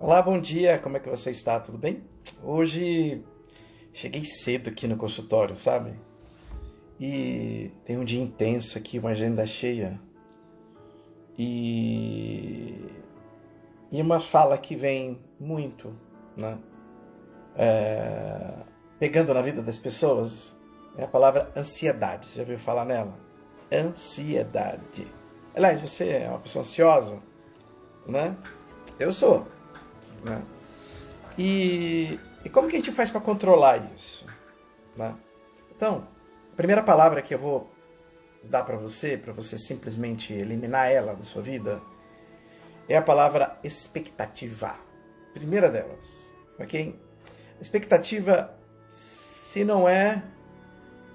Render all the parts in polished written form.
Olá, bom dia, como é que você está? Tudo bem? Hoje cheguei cedo aqui no consultório, sabe? E tem um dia intenso aqui, uma agenda cheia. E, e uma fala que vem muito, né? Pegando na vida das pessoas, é a palavra ansiedade. Você já ouviu falar nela? Ansiedade. Aliás, você é uma pessoa ansiosa, né? Eu sou, né? E como que a gente faz para controlar isso, né? Então, a primeira palavra que eu vou dar para você simplesmente eliminar ela da sua vida, é a palavra expectativa. Primeira delas, ok? Expectativa, se não é,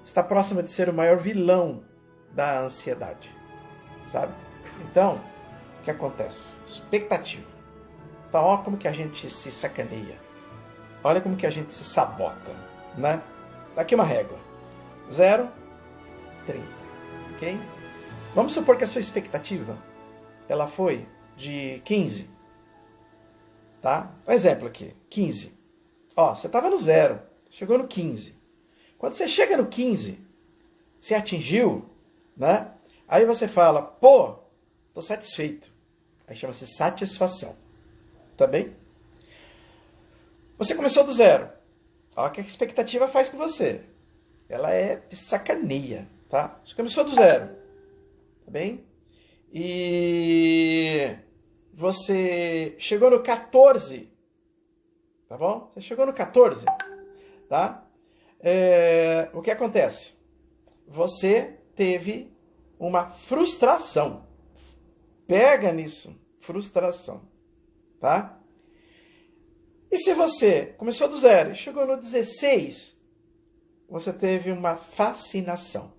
está próxima de ser o maior vilão da ansiedade, sabe? Então, o que acontece? Expectativa. Então, olha como que a gente se sacaneia. Olha como que a gente se sabota, né? Daqui uma régua. 0, 30, ok? Vamos supor que a sua expectativa, ela foi de 15, tá? Um exemplo aqui, 15. Ó, você estava no 0, chegou no 15. Quando você chega no 15, você atingiu, né? Aí você fala, pô, tô satisfeito. Aí chama-se satisfação. Tá bem? Você começou do 0. Olha o que a expectativa faz com você. Ela é de sacaneia, tá? Você começou do 0. Tá bem? E você chegou no 14. Tá bom? Você chegou no 14. Tá? O que acontece? Você teve uma frustração. Pega nisso. Frustração. Tá? E se você começou do 0 e chegou no 16, você teve uma fascinação.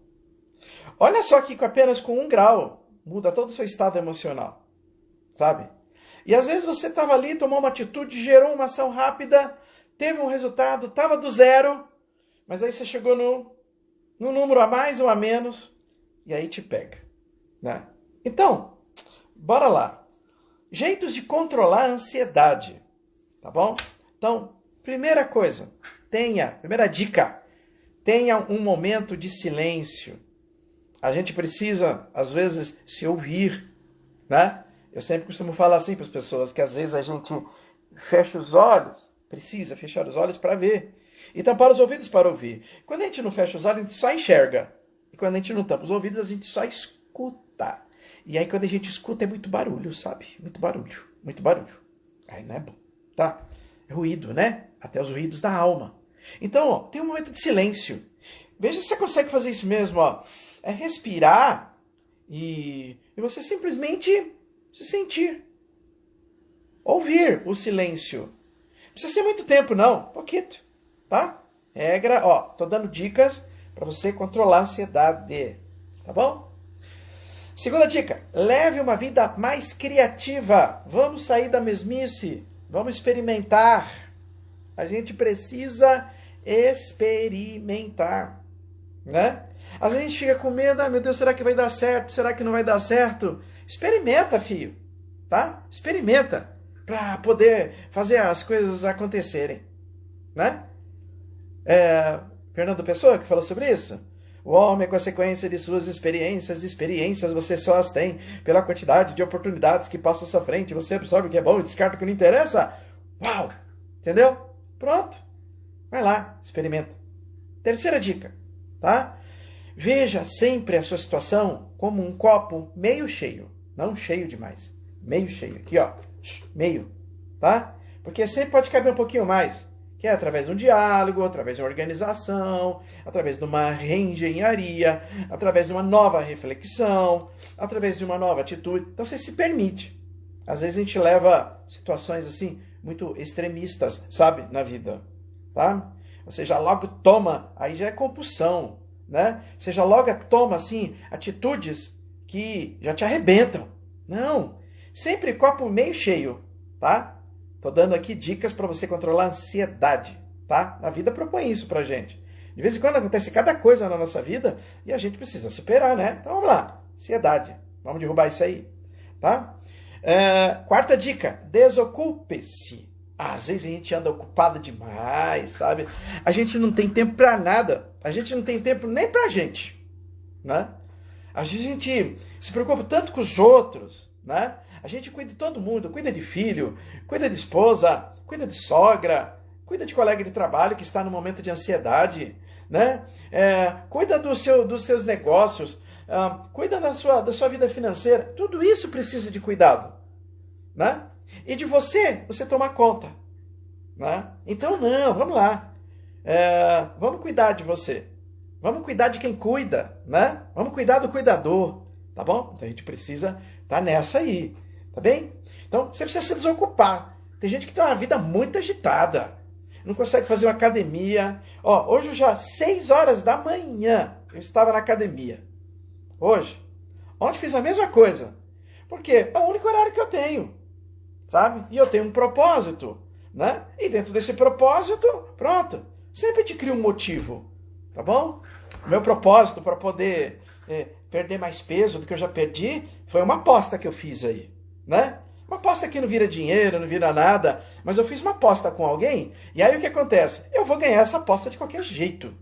Olha só que apenas com 1 grau muda todo o seu estado emocional. Sabe? E às vezes você estava ali, tomou uma atitude, gerou uma ação rápida, teve um resultado, estava do 0, mas aí você chegou no número a mais ou a menos, e aí te pega. Né? Então, bora lá. Jeitos de controlar a ansiedade, tá bom? Então, primeira coisa, primeira dica, tenha um momento de silêncio. A gente precisa, às vezes, se ouvir, né? Eu sempre costumo falar assim para as pessoas, que às vezes a gente fecha os olhos, precisa fechar os olhos para ver, e tampar os ouvidos para ouvir. Quando a gente não fecha os olhos, a gente só enxerga. E quando a gente não tampa os ouvidos, a gente só escuta. E aí quando a gente escuta é muito barulho, sabe? Muito barulho, muito barulho. Aí não é bom, tá? É ruído, né? Até os ruídos da alma. Então, ó, tem um momento de silêncio. Veja se você consegue fazer isso mesmo, ó. É respirar e você simplesmente se sentir. Ouvir o silêncio. Não precisa ser muito tempo, não. Pouquinho, tá? Regra, ó, tô dando dicas para você controlar a ansiedade, tá bom? Segunda dica, leve uma vida mais criativa. Vamos sair da mesmice. Vamos experimentar. A gente precisa experimentar, né? Às vezes a gente fica com medo, meu Deus, será que vai dar certo? Será que não vai dar certo? Experimenta, filho, tá? Experimenta para poder fazer as coisas acontecerem, né? Fernando Pessoa que falou sobre isso. O homem é consequência de suas experiências. Experiências você só as tem pela quantidade de oportunidades que passa à sua frente. Você absorve o que é bom e descarta o que não interessa. Uau! Entendeu? Pronto. Vai lá, experimenta. Terceira dica, tá? Veja sempre a sua situação como um copo meio cheio. Não cheio demais. Meio cheio. Aqui, ó. Meio. Tá? Porque sempre pode caber um pouquinho mais. Que é através de um diálogo, através de uma organização, através de uma reengenharia, através de uma nova reflexão, através de uma nova atitude. Então você se permite. Às vezes a gente leva situações assim, muito extremistas, sabe, na vida. Tá? Você já logo toma, aí já é compulsão, né? Você já logo toma, assim, atitudes que já te arrebentam. Não, sempre copo meio cheio, tá? Tô dando aqui dicas para você controlar a ansiedade, tá? A vida propõe isso pra gente. De vez em quando acontece cada coisa na nossa vida e a gente precisa superar, né? Então vamos lá, ansiedade. Vamos derrubar isso aí, tá? Quarta dica, desocupe-se. Às vezes a gente anda ocupado demais, sabe? A gente não tem tempo para nada. A gente não tem tempo nem pra gente, né? A gente se preocupa tanto com os outros, né? A gente cuida de todo mundo, cuida de filho, cuida de esposa, cuida de sogra, cuida de colega de trabalho que está no momento de ansiedade, né? Cuida dos seus negócios, cuida da sua vida financeira. Tudo isso precisa de cuidado, né? E de você tomar conta, né? Então, não, vamos lá. Vamos cuidar de você. Vamos cuidar de quem cuida, né? Vamos cuidar do cuidador, tá bom? Então a gente precisa estar nessa aí, tá bem? Então você precisa se desocupar. Tem gente que tem uma vida muito agitada, não consegue fazer uma academia. Hoje já 6 horas da manhã eu estava na academia. Hoje. Ontem fiz a mesma coisa. Porque é o único horário que eu tenho, sabe? E eu tenho um propósito, né? E dentro desse propósito, pronto, sempre te cria um motivo, tá bom? O meu propósito para poder perder mais peso do que eu já perdi foi uma aposta que eu fiz aí, né? Uma aposta que não vira dinheiro, não vira nada, mas eu fiz uma aposta com alguém e aí o que acontece? Eu vou ganhar essa aposta de qualquer jeito,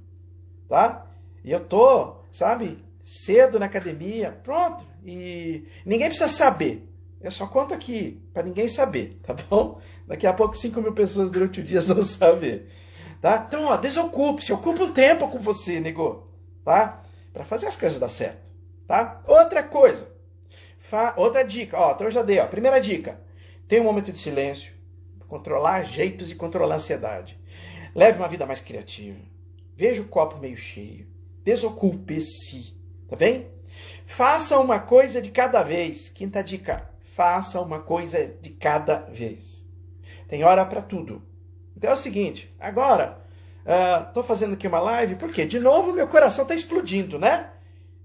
tá? E eu tô, sabe, cedo na academia, pronto, e ninguém precisa saber. Eu só conto aqui para ninguém saber, tá bom? Daqui a pouco 5 mil pessoas durante o dia vão saber. Tá? Então, desocupe-se, ocupa um tempo com você, nego, tá? Para fazer as coisas dar certo, tá? Outra coisa, outra dica, então eu já dei, primeira dica, tenha um momento de silêncio, controlar jeitos e controlar a ansiedade. Leve uma vida mais criativa, veja o copo meio cheio, desocupe-se, tá bem? Faça uma coisa de cada vez. Quinta dica, faça uma coisa de cada vez. Tem hora para tudo. Então é o seguinte, agora, estou fazendo aqui uma live, porque, de novo, meu coração está explodindo, né?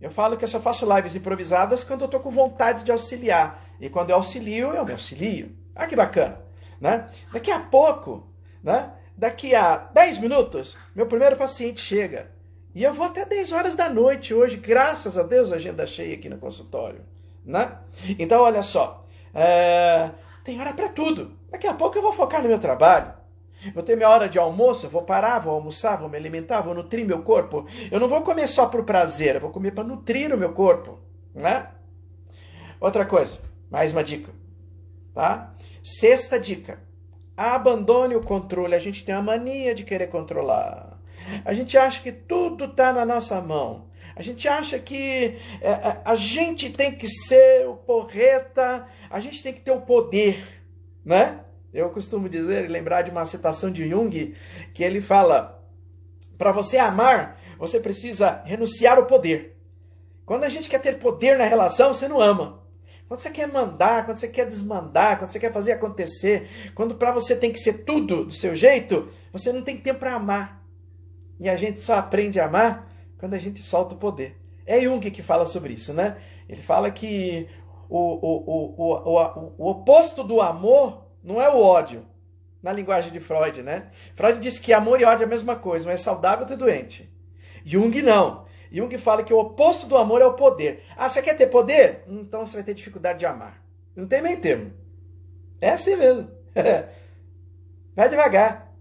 Eu falo que eu só faço lives improvisadas quando eu estou com vontade de auxiliar. E quando eu auxilio, eu me auxilio. Ah, que bacana, né? Daqui a pouco, né? Daqui a 10 minutos, meu primeiro paciente chega. E eu vou até 10 horas da noite hoje, graças a Deus, a agenda cheia aqui no consultório, né? Então, olha só, tem hora para tudo. Daqui a pouco eu vou focar no meu trabalho. Vou ter minha hora de almoço, eu vou parar, vou almoçar, vou me alimentar, vou nutrir meu corpo. Eu não vou comer só por prazer, eu vou comer para nutrir o meu corpo, né? Outra coisa, mais uma dica, tá? Sexta dica, abandone o controle. A gente tem a mania de querer controlar. A gente acha que tudo está na nossa mão. A gente acha que a gente tem que ser o porreta, a gente tem que ter o poder, né? Eu costumo dizer e lembrar de uma citação de Jung, que ele fala, para você amar, você precisa renunciar ao poder. Quando a gente quer ter poder na relação, você não ama. Quando você quer mandar, quando você quer desmandar, quando você quer fazer acontecer, quando para você tem que ser tudo do seu jeito, você não tem tempo para amar. E a gente só aprende a amar quando a gente solta o poder. É Jung que fala sobre isso, né? Ele fala que o oposto do amor não é o ódio, na linguagem de Freud, né? Freud diz que amor e ódio é a mesma coisa, um é saudável, outro é doente. Jung não. Jung fala que o oposto do amor é o poder. Ah, você quer ter poder? Então você vai ter dificuldade de amar. Não tem meio termo. É assim mesmo. Vai devagar.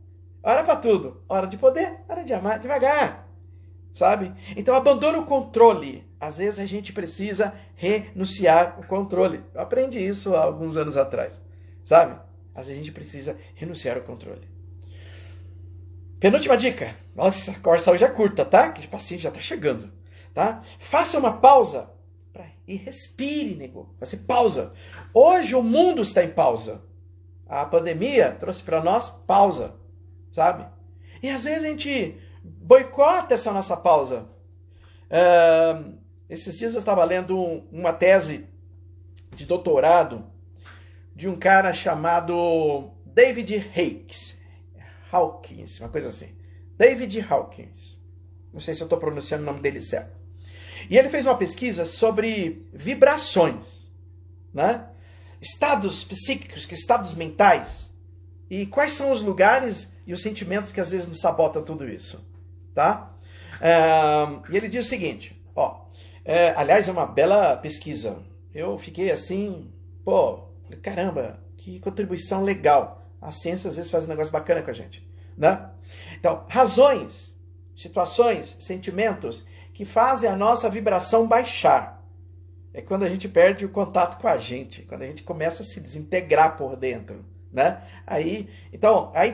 Hora para tudo. Hora de poder, hora de amar, devagar. Sabe? Então abandona o controle. Às vezes a gente precisa renunciar o controle. Eu aprendi isso há alguns anos atrás. Sabe? Às vezes a gente precisa renunciar ao controle. Penúltima dica. Nossa, a conversa hoje é curta, tá? Que o paciente já está chegando. Tá? Faça uma pausa e respire, nego. Você pausa. Hoje o mundo está em pausa. A pandemia trouxe para nós pausa. Sabe? E às vezes a gente boicota essa nossa pausa. Esses dias eu estava lendo uma tese de doutorado de um cara chamado David Hawkins, uma coisa assim. David Hawkins. Não sei se eu estou pronunciando o nome dele certo. E ele fez uma pesquisa sobre vibrações, né? Estados psíquicos, estados mentais. E quais são os lugares e os sentimentos que às vezes nos sabotam tudo isso, tá? E ele diz o seguinte, aliás, é uma bela pesquisa. Eu fiquei assim, Falei, caramba, que contribuição legal. A ciência às vezes faz um negócio bacana com a gente, né? Então, razões, situações, sentimentos que fazem a nossa vibração baixar. É quando a gente perde o contato com a gente, quando a gente começa a se desintegrar por dentro, né? Aí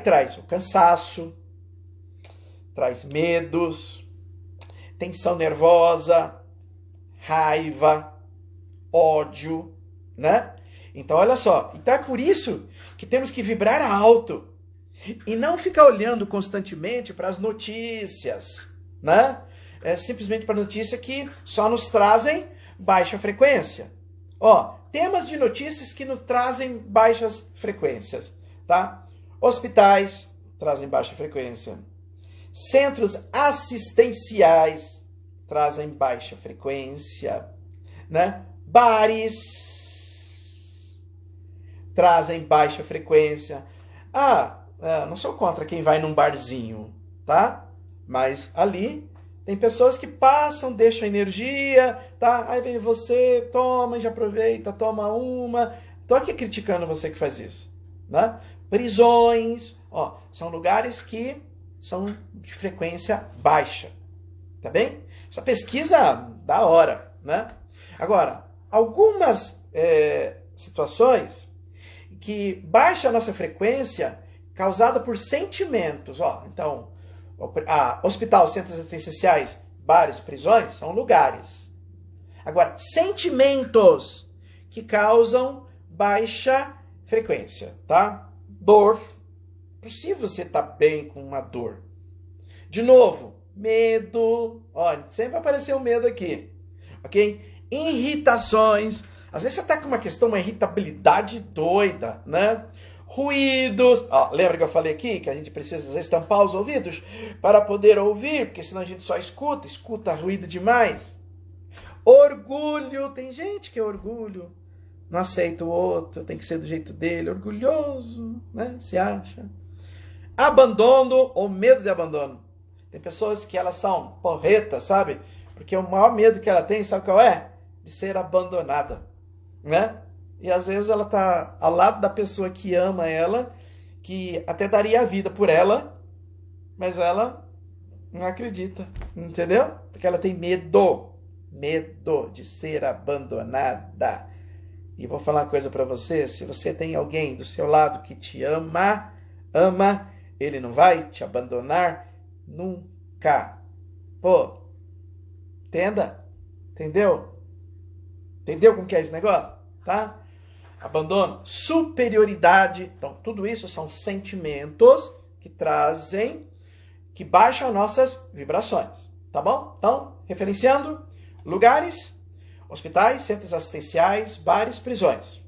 traz o cansaço, traz medos, tensão nervosa, raiva, ódio, né? Então, olha só. Então, é por isso que temos que vibrar alto e não ficar olhando constantemente para as notícias, né? Simplesmente para notícias que só nos trazem baixa frequência. Ó, temas de notícias que nos trazem baixas frequências, tá? Hospitais trazem baixa frequência. Centros assistenciais trazem baixa frequência, né? Bares trazem baixa frequência. Não sou contra quem vai num barzinho, tá? Mas ali tem pessoas que passam, deixam energia, tá? Aí vem você, toma, já aproveita, toma uma. Tô aqui criticando você que faz isso, né? Prisões, ó, são lugares que são de frequência baixa, tá bem? Essa pesquisa da hora, né? Agora, algumas situações que baixa a nossa frequência causada por sentimentos, ó, então, hospital, centros assistenciais, bares, prisões, são lugares. Agora, sentimentos que causam baixa frequência, tá? Dor. Possível você estar bem com uma dor. De novo, medo. Olha, sempre apareceu medo aqui. Ok? Irritações. Às vezes você está com uma irritabilidade doida, né? Ruídos. Ó, lembra que eu falei aqui que a gente precisa às vezes tampar os ouvidos para poder ouvir, porque senão a gente só escuta ruído demais. Orgulho. Tem gente que é orgulho. Não aceita o outro, tem que ser do jeito dele. Orgulhoso, né? Se acha. Abandono ou medo de abandono. Tem pessoas que elas são porretas, sabe? Porque o maior medo que ela tem, sabe qual é? De ser abandonada, né? E às vezes ela tá ao lado da pessoa que ama ela, que até daria a vida por ela, mas ela não acredita, entendeu? Porque ela tem medo de ser abandonada. E vou falar uma coisa para você, se você tem alguém do seu lado que te ama, ele não vai te abandonar nunca. Pô, entenda? Entendeu? Entendeu como que é esse negócio? Tá? Abandono, superioridade. Então, tudo isso são sentimentos que baixam nossas vibrações. Tá bom? Então, referenciando, lugares, hospitais, centros assistenciais, bares, prisões.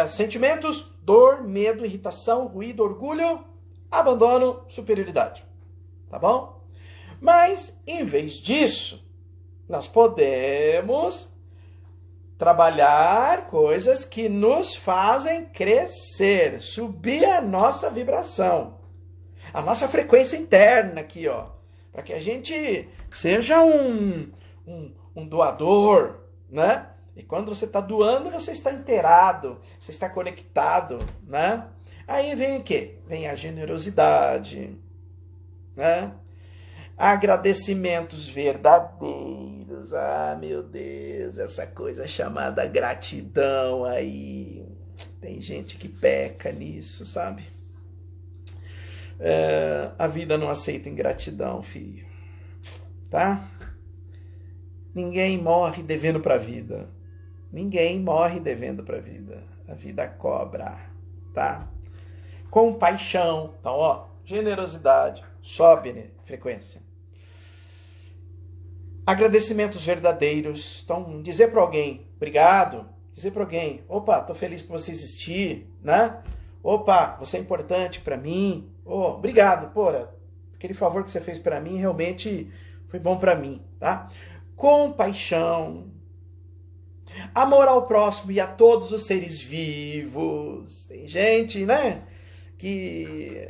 Sentimentos, dor, medo, irritação, ruído, orgulho, abandono, superioridade. Tá bom? Mas, em vez disso, nós podemos trabalhar coisas que nos fazem crescer, subir a nossa vibração, a nossa frequência interna aqui, ó, para que a gente seja um doador, né? E quando você está doando, você está inteirado, você está conectado, né? Aí vem o quê? Vem a generosidade, né? Agradecimentos verdadeiros. Ah, meu Deus, essa coisa chamada gratidão aí. Tem gente que peca nisso, sabe? A vida não aceita ingratidão, filho. Tá? Ninguém morre devendo para a vida. Ninguém morre devendo para a vida. A vida cobra, tá? Compaixão. Então, ó, generosidade. Sobe, né? Frequência. Agradecimentos verdadeiros. Então, dizer para alguém, obrigado. Dizer para alguém, opa, tô feliz por você existir, né? Opa, você é importante para mim. Oh, obrigado, porra. Aquele favor que você fez para mim realmente foi bom para mim, tá? Compaixão. Amor ao próximo e a todos os seres vivos. Tem gente, né? Que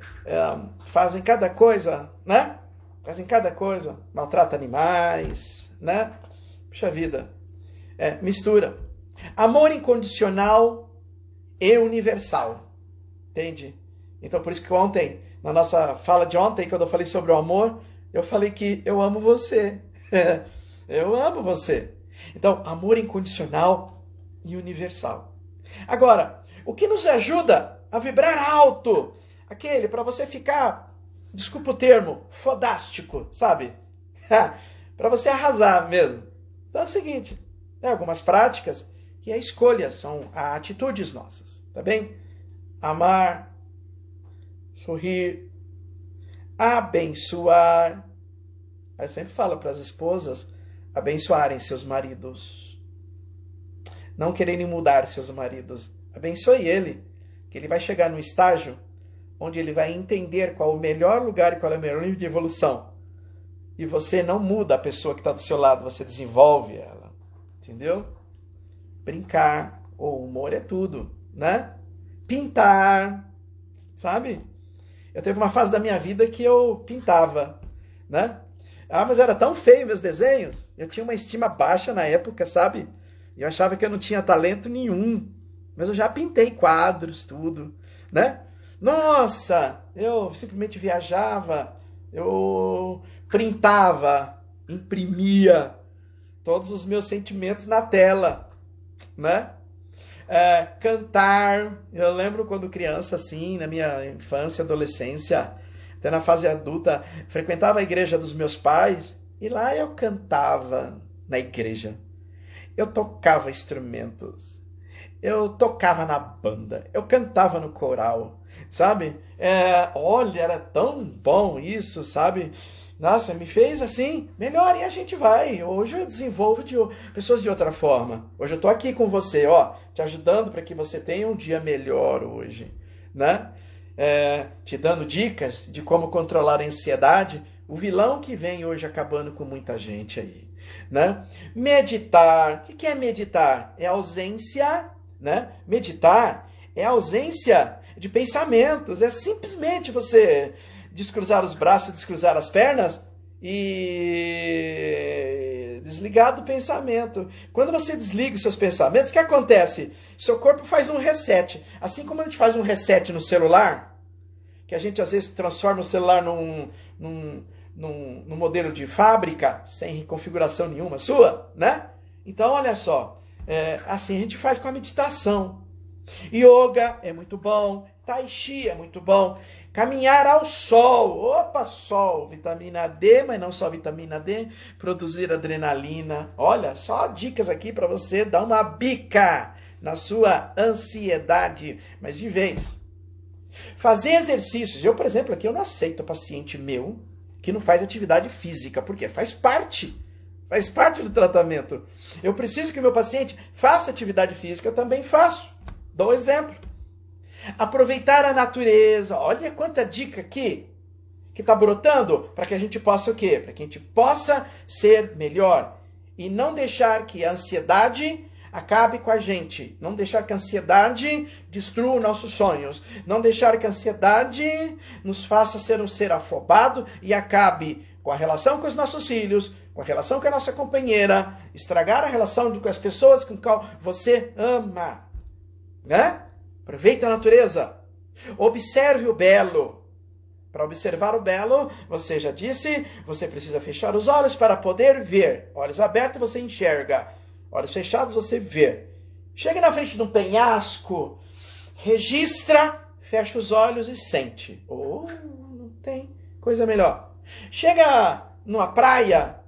fazem cada coisa, né? Fazem cada coisa. Maltrata animais, né? Puxa vida. Mistura. Amor incondicional e universal. Entende? Então, por isso que ontem, na nossa fala de ontem, quando eu falei sobre o amor, eu falei que eu amo você. Eu amo você. Então, amor incondicional e universal. Agora, o que nos ajuda a vibrar alto? Aquele para você ficar, desculpa o termo, fodástico, sabe? Para você arrasar mesmo. Então é o seguinte, algumas práticas que é escolha, são atitudes nossas, tá bem? Amar, sorrir, abençoar. Eu sempre falo para as esposas abençoarem seus maridos. Não quererem mudar seus maridos. Abençoe ele, que ele vai chegar num estágio onde ele vai entender qual o melhor lugar e qual é o melhor nível de evolução. E você não muda a pessoa que está do seu lado, você desenvolve ela. Entendeu? Brincar, o humor é tudo, né? Pintar, sabe? Eu teve uma fase da minha vida que eu pintava, né? Mas era tão feio meus desenhos. Eu tinha uma estima baixa na época, sabe? Eu achava que eu não tinha talento nenhum. Mas eu já pintei quadros, tudo, né? Nossa, eu simplesmente viajava, eu printava, imprimia todos os meus sentimentos na tela, né? Cantar, eu lembro quando criança, assim, na minha infância, adolescência, até na fase adulta, frequentava a igreja dos meus pais e lá eu cantava na igreja. Eu tocava instrumentos, eu tocava na banda, eu cantava no coral, sabe? Olha, era tão bom isso, sabe? Nossa, me fez assim, melhor, e a gente vai. Hoje eu desenvolvo pessoas de outra forma. Hoje eu tô aqui com você, ó, te ajudando para que você tenha um dia melhor hoje, né? Te dando dicas de como controlar a ansiedade, o vilão que vem hoje acabando com muita gente aí, né? Meditar, o que é meditar? É ausência, né? Meditar é ausência de pensamentos, é simplesmente você descruzar os braços, descruzar as pernas e desligar do pensamento. Quando você desliga os seus pensamentos, o que acontece? Seu corpo faz um reset. Assim como a gente faz um reset no celular, que a gente às vezes transforma o celular num modelo de fábrica, sem reconfiguração nenhuma sua, né? Então, olha só, assim a gente faz com a meditação. Yoga é muito bom, Tai Chi é muito bom, caminhar ao sol, opa, sol, vitamina D, mas não só vitamina D, produzir adrenalina. Olha, só dicas aqui para você dar uma bica na sua ansiedade, mas de vez. Fazer exercícios. Eu, por exemplo, aqui eu não aceito paciente meu que não faz atividade física, porque faz parte do tratamento. Eu preciso que o meu paciente faça atividade física, eu também faço. Dou um exemplo. Aproveitar a natureza. Olha quanta dica aqui que está brotando para que a gente possa o quê? Para que a gente possa ser melhor. E não deixar que a ansiedade acabe com a gente. Não deixar que a ansiedade destrua nossos sonhos. Não deixar que a ansiedade nos faça ser um ser afobado e acabe com a relação com os nossos filhos, com a relação com a nossa companheira, estragar a relação com as pessoas com quem você ama. Né? Aproveita a natureza. Observe o belo. Para observar o belo, você já disse, você precisa fechar os olhos para poder ver. Olhos abertos você enxerga. Olhos fechados você vê. Chega na frente de um penhasco, registra, fecha os olhos e sente. Oh, não tem coisa melhor. Chega numa praia,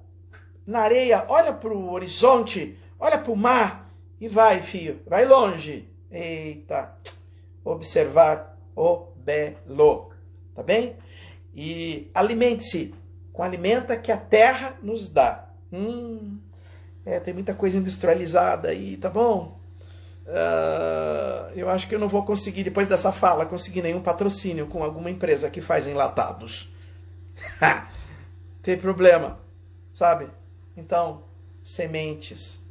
na areia, olha para o horizonte, olha para o mar e vai, filho, vai longe. Eita, observar o belo, tá bem? E alimente-se com a alimenta que a terra nos dá. Tem muita coisa industrializada aí, tá bom? Eu acho que eu não vou conseguir, depois dessa fala, conseguir nenhum patrocínio com alguma empresa que faz enlatados. Tem problema, sabe? Então, sementes,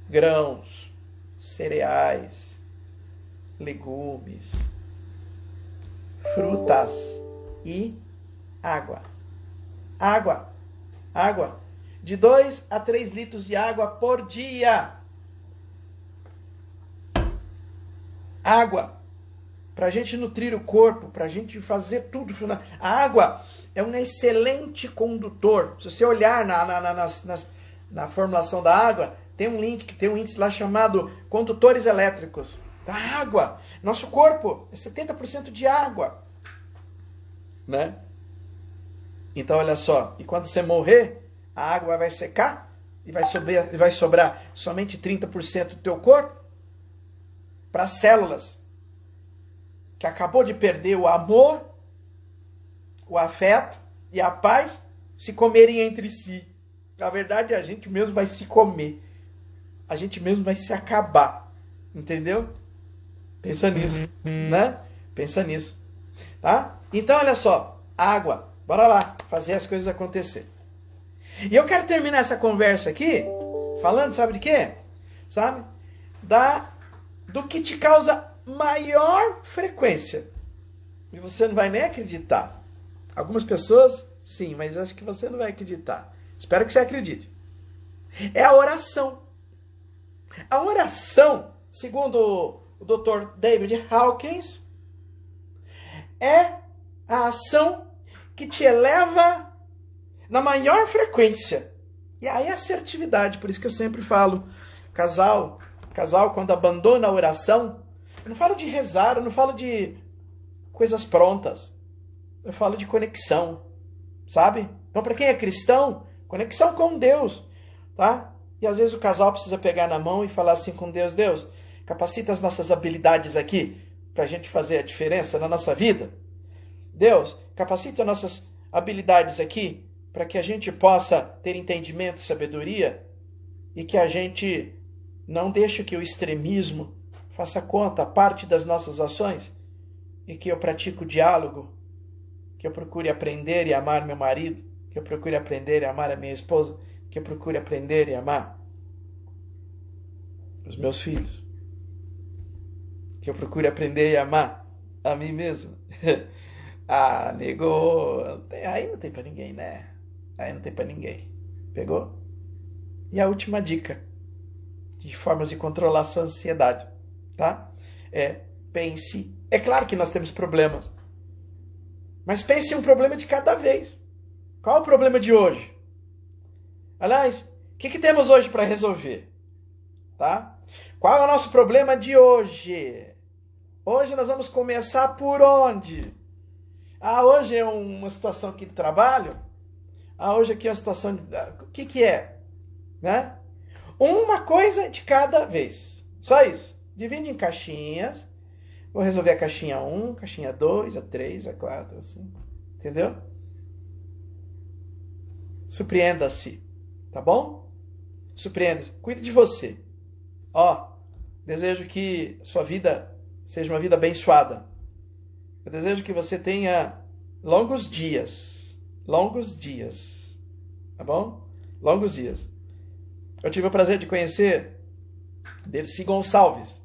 grãos, cereais, legumes, frutas e água. Água. De 2 a 3 litros de água por dia. Água, para a gente nutrir o corpo, para a gente fazer tudo. A água é um excelente condutor. Se você olhar na formulação da água, tem um índice lá chamado condutores elétricos. Da água. Nosso corpo é 70% de água. Né? Então, olha só. E quando você morrer, a água vai secar e vai sobrar somente 30% do teu corpo para as células que acabou de perder o amor, o afeto e a paz se comerem entre si. Na verdade, a gente mesmo vai se comer. A gente mesmo vai se acabar. Entendeu? Pensa nisso, né? Pensa nisso. Tá? Então, olha só. Água. Bora lá. Fazer as coisas acontecer. E eu quero terminar essa conversa aqui falando, sabe de quê? Sabe? Do que te causa maior frequência. E você não vai nem acreditar. Algumas pessoas, sim, mas acho que você não vai acreditar. Espero que você acredite. É a oração. A oração, segundo o Dr. David Hawkins, é a ação que te eleva na maior frequência. E aí a assertividade, por isso que eu sempre falo, casal quando abandona a oração, eu não falo de rezar, eu não falo de coisas prontas. Eu falo de conexão, sabe? Então, para quem é cristão, conexão com Deus, tá? E às vezes o casal precisa pegar na mão e falar assim com Deus: Deus, capacita as nossas habilidades aqui para a gente fazer a diferença na nossa vida. Deus, capacita as nossas habilidades aqui para que a gente possa ter entendimento, sabedoria e que a gente não deixe que o extremismo faça parte das nossas ações e que eu pratique o diálogo, que eu procure aprender e amar meu marido, que eu procure aprender e amar a minha esposa, que eu procure aprender e amar os meus filhos, que eu procure aprender e amar a mim mesmo. Ah, nego, aí não tem pra ninguém, né? Aí não tem pra ninguém. Pegou? E a última dica de formas de controlar a sua ansiedade, tá? Pense. É claro que nós temos problemas, mas pense em um problema de cada vez. Qual é o problema de hoje? Aliás, o que temos hoje para resolver? Tá? Qual é o nosso problema de hoje? Hoje nós vamos começar por onde? Hoje é uma situação aqui de trabalho? Hoje aqui é uma situação... O que é? Né? Uma coisa de cada vez. Só isso. Divide em caixinhas. Vou resolver a caixinha 1, caixinha 2, a 3, a 4, assim. Entendeu? Surpreenda-se. Tá bom? Surpreenda-se. Cuide de você. Desejo que sua vida seja uma vida abençoada. Eu desejo que você tenha longos dias. Longos dias. Tá bom? Longos dias. Eu tive o prazer de conhecer Dercy Gonçalves.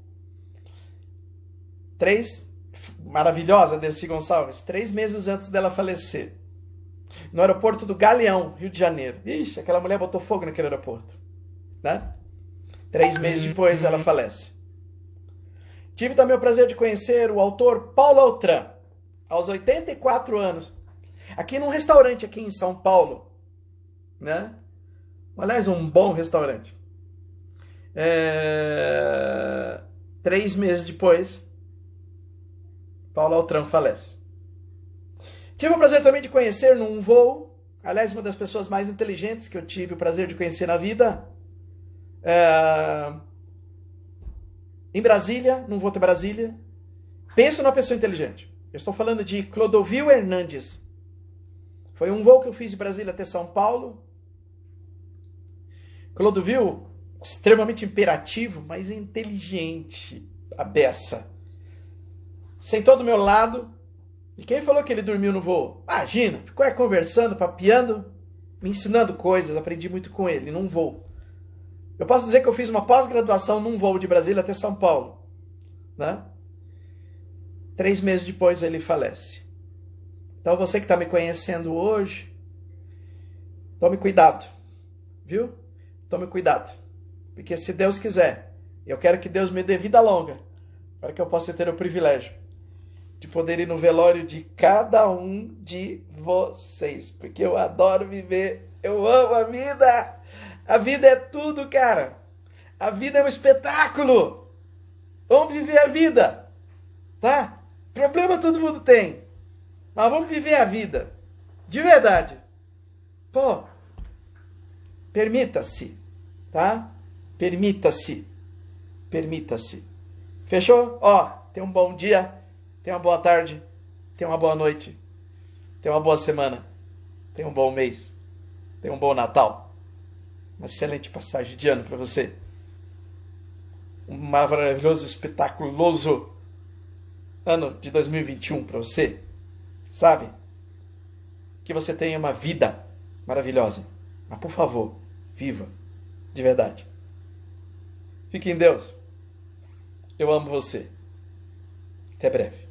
Maravilhosa Dercy Gonçalves. 3 meses antes dela falecer. No aeroporto do Galeão, Rio de Janeiro. Ixi, aquela mulher botou fogo naquele aeroporto. Né? 3 meses depois ela falece. Tive também o prazer de conhecer o autor Paulo Autran, aos 84 anos, aqui num restaurante aqui em São Paulo, né? Aliás, um bom restaurante. 3 meses depois, Paulo Autran falece. Tive o prazer também de conhecer num voo, aliás, uma das pessoas mais inteligentes que eu tive o prazer de conhecer na vida, em Brasília, num voo até Brasília. Pensa numa pessoa inteligente. Eu estou falando de Clodovil Hernandes. Foi um voo que eu fiz de Brasília até São Paulo. Clodovil, extremamente imperativo, mas inteligente, a beça. Sentou do meu lado. E quem falou que ele dormiu no voo? Imagina, ficou aí conversando, papeando, me ensinando coisas. Aprendi muito com ele num voo. Eu posso dizer que eu fiz uma pós-graduação num voo de Brasília até São Paulo. Né? 3 meses depois ele falece. Então você que está me conhecendo hoje, tome cuidado. Viu? Tome cuidado. Porque se Deus quiser, eu quero que Deus me dê vida longa para que eu possa ter o privilégio de poder ir no velório de cada um de vocês, porque eu adoro viver, eu amo a vida. A vida é tudo, cara. A vida é um espetáculo. Vamos viver a vida, tá? Problema todo mundo tem, mas vamos viver a vida, de verdade. Pô, permita-se, tá? Permita-se. Permita-se. Fechou? Ó, tenha um bom dia, tenha uma boa tarde, tenha uma boa noite, tenha uma boa semana, tenha um bom mês, tenha um bom Natal. Uma excelente passagem de ano para você. Um maravilhoso, espetaculoso ano de 2021 para você. Sabe? Que você tenha uma vida maravilhosa. Mas, por favor, viva de verdade. Fique em Deus. Eu amo você. Até breve.